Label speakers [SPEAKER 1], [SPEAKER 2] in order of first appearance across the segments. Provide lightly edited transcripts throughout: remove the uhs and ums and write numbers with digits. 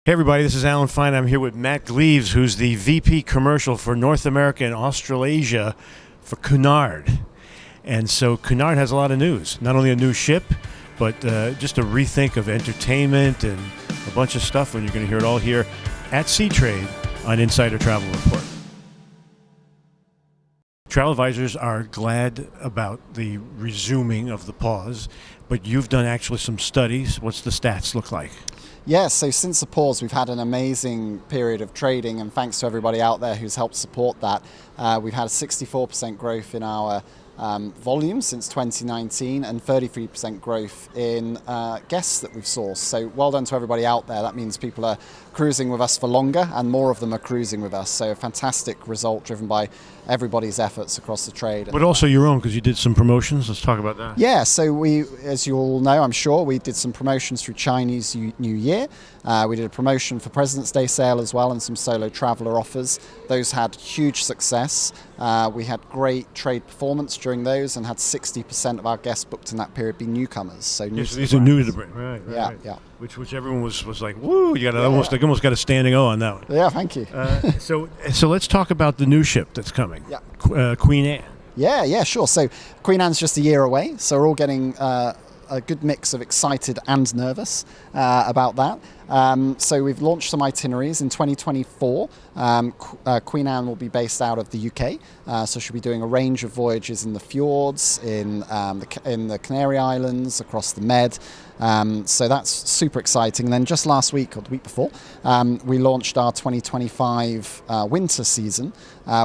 [SPEAKER 1] Hey everybody, this is Alan Fine. I'm here with Matt Gleaves, who's the VP Commercial for North America and Australasia for Cunard. And so Cunard has a lot of news. Not only a new ship, but just a rethink of entertainment and a bunch of stuff, and you're going to hear it all here at Sea Trade on Insider Travel Report. Travel advisors are glad about the resuming of the pause, but you've done actually some studies. What's the stats look like?
[SPEAKER 2] Yeah, so since the pause, we've had an amazing period of trading, and thanks to everybody out there who's helped support that. We've had a 64% growth in our volume since 2019 and 33% growth in guests that we've sourced. So well done to everybody out there. That means people are cruising with us for longer and more of them are cruising with us. So a fantastic result driven by everybody's efforts across the trade.
[SPEAKER 1] But also your own, because you did some promotions. Let's talk about that.
[SPEAKER 2] Yeah, so we, as you all know, I'm sure, we did some promotions through Chinese New Year. We did a promotion for President's Day sale as well and some solo traveller offers. Those had huge success. We had great trade performance during those and had 60% of our guests booked in that period be newcomers. So
[SPEAKER 1] these are new to the brand, right?
[SPEAKER 2] Yeah.
[SPEAKER 1] Which everyone was like, woo! You got almost got a standing O on that one.
[SPEAKER 2] Yeah, thank you.
[SPEAKER 1] So let's talk about the new ship that's coming.
[SPEAKER 2] Yeah.
[SPEAKER 1] Queen Anne.
[SPEAKER 2] Yeah, sure. So Queen Anne's just a year away, so we're all getting a good mix of excited and nervous about that. So we've launched some itineraries in 2024. Queen Anne will be based out of the UK, so she'll be doing a range of voyages in the fjords, in the Canary Islands, across the Med. So that's super exciting. And then just last week, or the week before, we launched our 2025 winter season,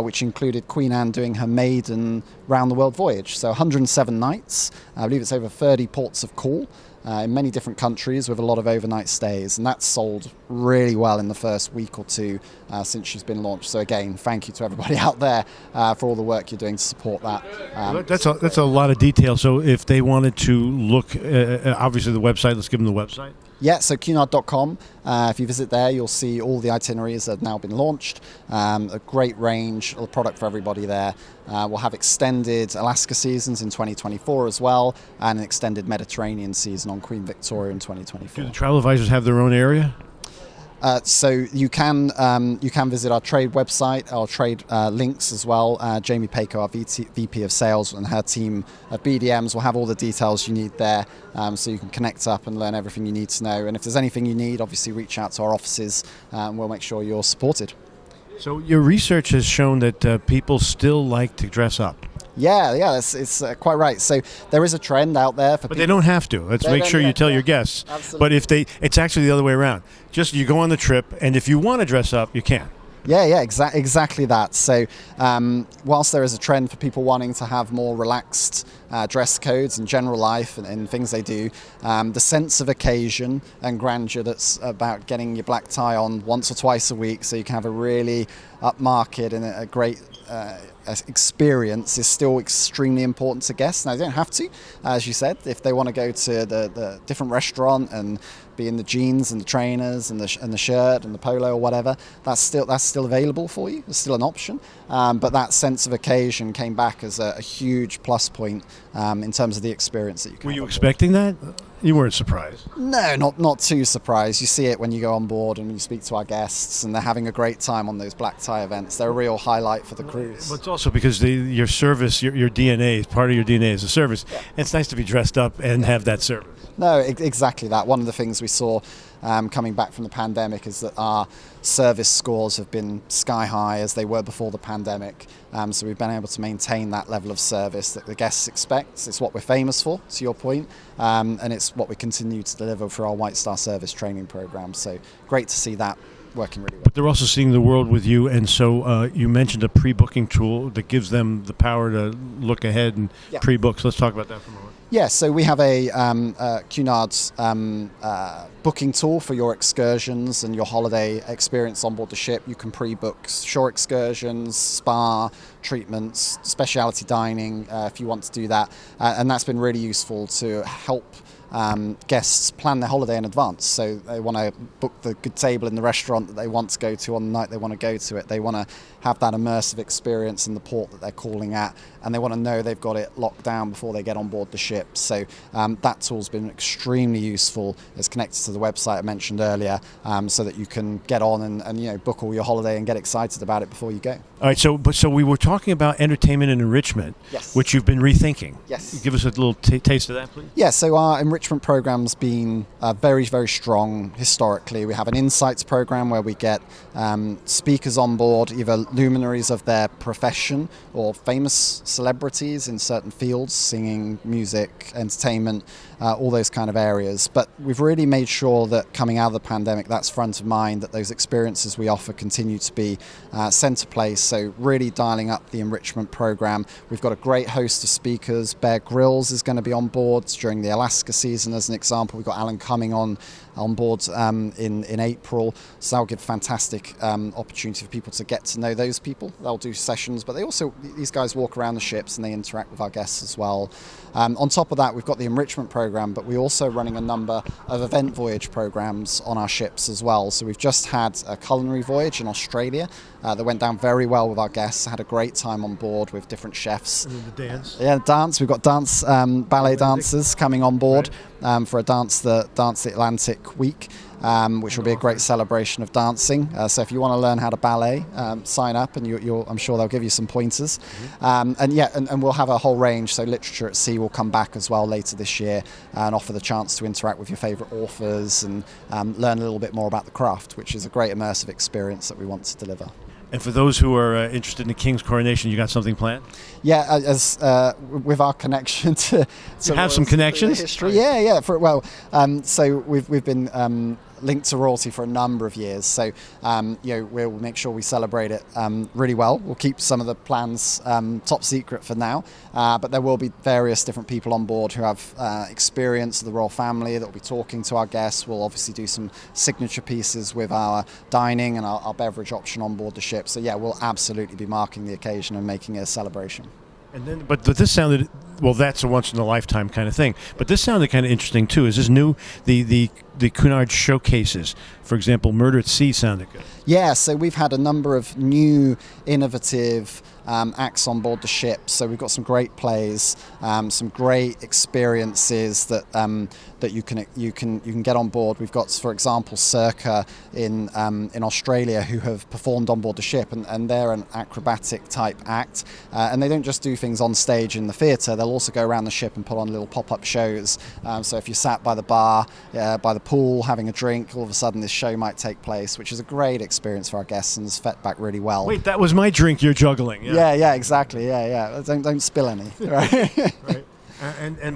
[SPEAKER 2] which included Queen Anne doing her maiden round-the-world voyage. So 107 nights. I believe it's over 30 ports of call in many different countries with a lot of overnight stays. And that's sold really well in the first week or two since she's been launched. So again, thank you to everybody out there for all the work you're doing to support that.
[SPEAKER 1] That's a lot of detail. So if they wanted to look, obviously the website, let's give them the website.
[SPEAKER 2] Yeah, so Cunard.com. If you visit there, you'll see all the itineraries that have now been launched. A great range of product for everybody there. We'll have extended Alaska seasons in 2024 as well, and an extended Mediterranean season on Queen Victoria in 2024.
[SPEAKER 1] Do the travel advisors have their own area?
[SPEAKER 2] So you can visit our trade website, our trade links as well. Jamie Paco, our VP of Sales, and her team at BDMs will have all the details you need there, so you can connect up and learn everything you need to know. And if there's anything you need, obviously reach out to our offices, and we'll make sure you're supported.
[SPEAKER 1] So your research has shown that people still like to dress up.
[SPEAKER 2] Yeah, it's quite right. So there is a trend out there for people.
[SPEAKER 1] But they don't have to. Let's make sure you tell your guests.
[SPEAKER 2] Absolutely.
[SPEAKER 1] But it's actually the other way around. Just you go on the trip, and if you want to dress up, you can.
[SPEAKER 2] Yeah, exactly that. So whilst there is a trend for people wanting to have more relaxed dress codes in general life and things they do, the sense of occasion and grandeur that's about getting your black tie on once or twice a week so you can have a really upmarket and a great experience is still extremely important to guests. Now, they don't have to, as you said. If they want to go to the different restaurant and be in the jeans and the trainers and the shirt and the polo or whatever, that's still available for you. It's still an option. But that sense of occasion came back as a huge plus point in terms of the experience that you can.
[SPEAKER 1] Were you expecting that? You weren't surprised?
[SPEAKER 2] No, not too surprised. You see it when you go on board and you speak to our guests, and they're having a great time on those black tie events. They're a real highlight for the cruise.
[SPEAKER 1] But it's also because your service, your DNA, part of your DNA is a service. Yeah. It's nice to be dressed up and have that service.
[SPEAKER 2] No, exactly that. One of the things we saw coming back from the pandemic is that our service scores have been sky high as they were before the pandemic. So we've been able to maintain that level of service that the guests expect. It's what we're famous for, to your point, and it's what we continue to deliver for our White Star Service training program. So great to see that working really well.
[SPEAKER 1] But they're also seeing the world with you, and so you mentioned a pre-booking tool that gives them the power to look ahead and pre-book. So let's talk about that for a moment.
[SPEAKER 2] Yeah, so we have a Cunard's booking tool for your excursions and your holiday experience on board the ship. You can pre-book shore excursions, spa, treatments, specialty dining if you want to do that. And that's been really useful to help guests plan their holiday in advance. So they want to book the good table in the restaurant that they want to go to on the night they want to go to it. They want to have that immersive experience in the port that they're calling at, and they want to know they've got it locked down before they get on board the ship. So that tool's been extremely useful. It's connected to the website I mentioned earlier, so that you can get on and book all your holiday and get excited about it before you go.
[SPEAKER 1] All right, so we were talking about entertainment and enrichment,
[SPEAKER 2] yes,
[SPEAKER 1] which you've been rethinking.
[SPEAKER 2] Yes.
[SPEAKER 1] Give us a little taste of that, please.
[SPEAKER 2] Yeah, so our enrichment program's been very, very strong historically. We have an insights program where we get speakers on board, either luminaries of their profession or famous celebrities in certain fields, singing, music, entertainment, all those kind of areas. But we've really made sure that coming out of the pandemic, that's front of mind, that those experiences we offer continue to be centre place. So really dialing up the enrichment program. We've got a great host of speakers. Bear Grylls is going to be on board during the Alaska season, as an example. We've got Alan Cumming on board in April, so that'll give fantastic opportunity for people to get to know those people. They'll do sessions, but these guys walk around the ships and they interact with our guests as well. On top of that, we've got the enrichment program, but we're also running a number of event voyage programs on our ships as well. So we've just had a culinary voyage in Australia that went down very well with our guests. Had a great time on board with different chefs.
[SPEAKER 1] And then the dance.
[SPEAKER 2] Yeah, dance. We've got ballet dancers coming on board for a Dance the Atlantic week, which will be a great celebration of dancing. So if you want to learn how to ballet, sign up, and I'm sure they'll give you some pointers. Mm-hmm. And we'll have a whole range. So Literature at Sea will come back as well later this year and offer the chance to interact with your favourite authors and learn a little bit more about the craft, which is a great immersive experience that we want to deliver.
[SPEAKER 1] And for those who are interested in the King's Coronation, you got something planned?
[SPEAKER 2] Yeah, with our connection to
[SPEAKER 1] you have some connections?
[SPEAKER 2] History. Yeah. So we've been linked to royalty for a number of years. So we'll make sure we celebrate it really well. We'll keep some of the plans top secret for now, but there will be various different people on board who have experience of the royal family that will be talking to our guests. We'll obviously do some signature pieces with our dining and our beverage option on board the ship. So yeah, we'll absolutely be marking the occasion and making it a celebration.
[SPEAKER 1] And then, but this sounded, well, that's a once in a lifetime kind of thing. But this sounded kind of interesting too. Is this new? The Cunard showcases, for example, Murder at Sea sounded good.
[SPEAKER 2] Yeah, so we've had a number of new, innovative acts on board the ship. So we've got some great plays, some great experiences that you can get on board. We've got, for example, Circa in Australia, who have performed on board the ship, and they're an acrobatic type act, and they don't just do things on stage in the theatre. They'll also go around the ship and put on little pop-up shows. So if you're sat by the bar, by the pool, having a drink, all of a sudden this show might take place, which is a great experience for our guests and has fed back really well.
[SPEAKER 1] Wait, that was my drink you're juggling.
[SPEAKER 2] Yeah, exactly. Yeah. Don't spill any. Right.
[SPEAKER 1] Right.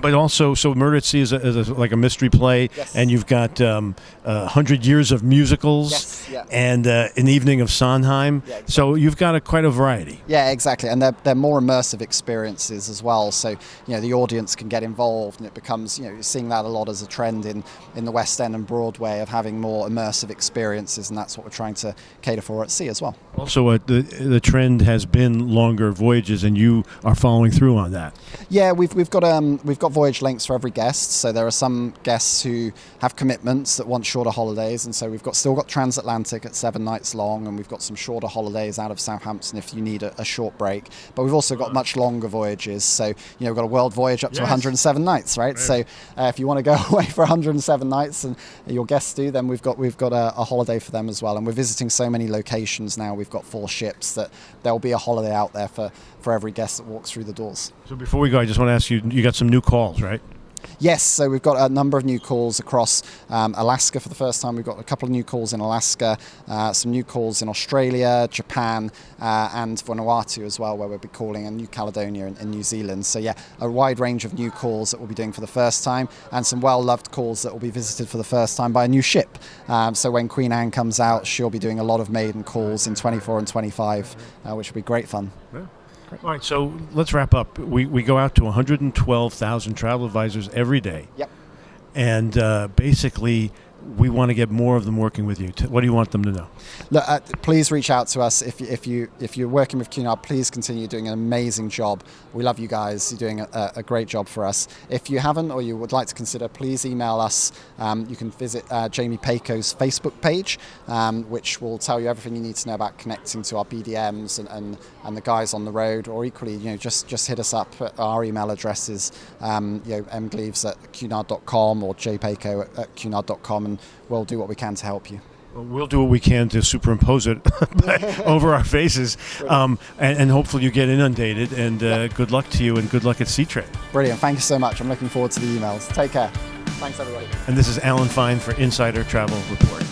[SPEAKER 1] But also, so Murder at Sea is like a mystery play,
[SPEAKER 2] yes.
[SPEAKER 1] And you've got 100 years of musicals,
[SPEAKER 2] yes, yeah.
[SPEAKER 1] And an evening of Sondheim. Yeah, exactly. So you've got quite a variety.
[SPEAKER 2] Yeah, exactly, and they're more immersive experiences as well. So the audience can get involved, and it becomes you're seeing that a lot as a trend in the West End and Broadway of having more immersive experiences, and that's what we're trying to cater for at sea as well.
[SPEAKER 1] Also, the trend has been longer voyages, and you are following through on that.
[SPEAKER 2] Yeah, we've got voyage lengths for every guest. So there are some guests who have commitments that want shorter holidays, and so we've still got transatlantic at 7 nights long, and we've got some shorter holidays out of Southampton if you need a short break. But we've also got much longer voyages. So we've got a world voyage up to 107 nights, right? So if you want to go away for 107 nights, and your guests do, then we've got a holiday for them as well. And we're visiting so many locations now. We've got 4 ships that there'll be a holiday out there for every guest that walks through the doors.
[SPEAKER 1] So before we go, I just want to ask you got some new calls, right?
[SPEAKER 2] Yes, so we've got a number of new calls across Alaska for the first time. We've got a couple of new calls in Alaska, some new calls in Australia, Japan, and Vanuatu as well, where we'll be calling, and New Caledonia and New Zealand. So yeah, a wide range of new calls that we'll be doing for the first time, and some well-loved calls that will be visited for the first time by a new ship. So when Queen Anne comes out, she'll be doing a lot of maiden calls in 24 and 25, which will be great fun.
[SPEAKER 1] Yeah. All right, so let's wrap up. We go out to 112,000 travel advisors every day.
[SPEAKER 2] Yep.
[SPEAKER 1] And basically, we want to get more of them working with you. What do you want them to know?
[SPEAKER 2] Look, please reach out to us if you're working with Cunard. Please continue doing an amazing job. We love you guys. You're doing a great job for us. If you haven't or you would like to consider, please email us. You can visit Jamie Paco's Facebook page, which will tell you everything you need to know about connecting to our BDMs and the guys on the road. Or equally, just hit us up. Our email address is mgleaves@cunard.com or jpaco@cunard.com, and we'll do what we can to help you.
[SPEAKER 1] We'll do what we can to superimpose it over our faces, and hopefully you get inundated. And good luck to you, and good luck at Sea Trade.
[SPEAKER 2] Brilliant. Thank you so much. I'm looking forward to the emails. Take care. Thanks, everybody.
[SPEAKER 1] And this is Alan Fine for Insider Travel Report.